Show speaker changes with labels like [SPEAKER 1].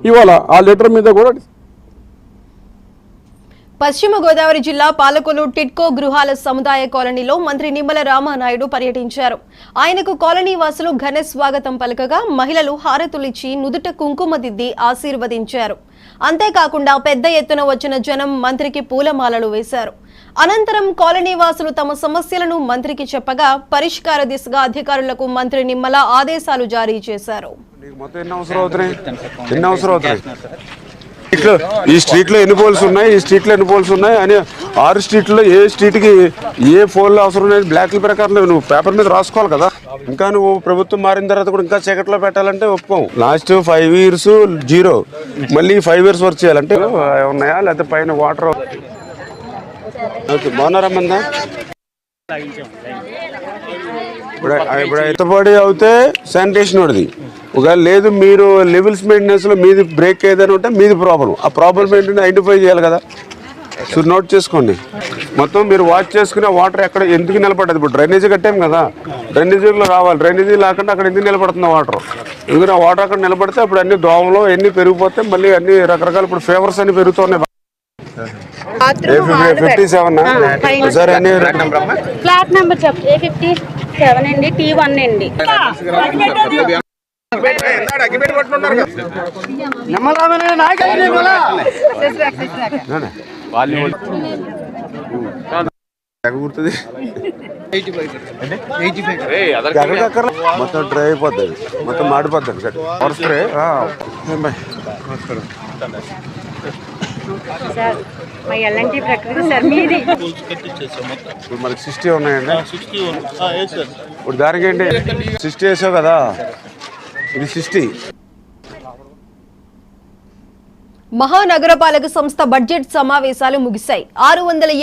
[SPEAKER 1] ఇవాళ ఆ లెటర్ మీద కూడా.
[SPEAKER 2] పశ్చిమ గోదావరి జిల్లా పాలకొల్లు టిడ్కో గృహాల సముదాయ కాలనీలో మంత్రి నిమ్మల రామానాయుడు పర్యటించారు. ఆయనకు కాలనీ వాసులు ఘన స్వాగతం పలకగా మహిళలు హారతులిచ్చి నుదుట కుంకుమ దిద్ది ఆశీర్వదించారు. అంతేకాకుండా పెద్ద ఎత్తున వచ్చిన జనం మంత్రికి పూలమాలలు వేశారు. అనంతరం కాలనీ వాసులు తమ సమస్యలను మంత్రికి చెప్పగా పరిష్కార దిశగా అధికారులకు మంత్రి నిమ్మల ఆదేశాలు జారీ చేశారు.
[SPEAKER 3] ఈ స్ట్రీట్ లో ఎన్ని పోల్స్ ఉన్నాయి, ఈ స్ట్రీట్ లో ఎన్ని పోల్స్ ఉన్నాయి అని 6 స్ట్రీట్లో ఏ స్ట్రీట్ కి ఏ పోల్ అవసరం ఉన్నాయి బ్లాక్ల ప్రకారం నువ్వు పేపర్ మీద రాసుకోవాలి కదా. ఇంకా నువ్వు ప్రభుత్వం మారిన తర్వాత కూడా ఇంకా చీకట్లో పెట్టాలంటే ఒప్పుకోం. లాస్ట్ 5 years 0, మళ్ళీ 5 years వర్క్ చేయాలంటే ఉన్నాయా లేకపోతే పైన వాటర్ బాగున్నారమ్మందా. ఇప్పుడు ఎత్తపడి అవుతే శానిటేషన్ వాడిది, ఒకవేళ లేదు మీరు లెవెల్స్ మెయింటెనెన్స్ లో మీది బ్రేక్ ఏదైనా ఉంటే మీది ప్రాబ్లం. ఆ ప్రాబ్లం ఏంటంటే ఐడెంటిఫై చేయాలి కదా. సో నోట్ చేసుకోండి. మొత్తం మీరు వాచ్ చేసుకునే వాటర్ ఎక్కడ ఎందుకు నిలబడ్డది. ఇప్పుడు డ్రైనేజీ కట్టాం కదా, డ్రైనేజీలో రావాలి. డ్రైనేజీ లేకుండా అక్కడ ఎందుకు నిలబడుతుంది వాటర్. ఎందుకంటే ఆ వాటర్ అక్కడ నిలబడితే అప్పుడు అన్ని దోమలు ఎన్ని పెరిగిపోతే మళ్ళీ అన్ని రకరకాల ఇప్పుడు ఫీవర్స్ అన్ని పెరుగుతున్నాయి. 57 సార్ అన్ని
[SPEAKER 4] ఫ్లాట్ నెంబర్ A57 అండి, T1 అండి.
[SPEAKER 3] గుర్తుంది మొత్తం డ్రై అయిపోద్ది, మొత్తం మాడిపోద్ది. స్ప్రే ఇప్పుడు మనకి 60 ఉన్నాయండి. ఇప్పుడు దానికి ఏంటి 60 వేసావు కదా, ఇది 60.
[SPEAKER 2] మహానగరపాలక సంస్థ బడ్జెట్ సమావేశాలు ముగిశాయి. 650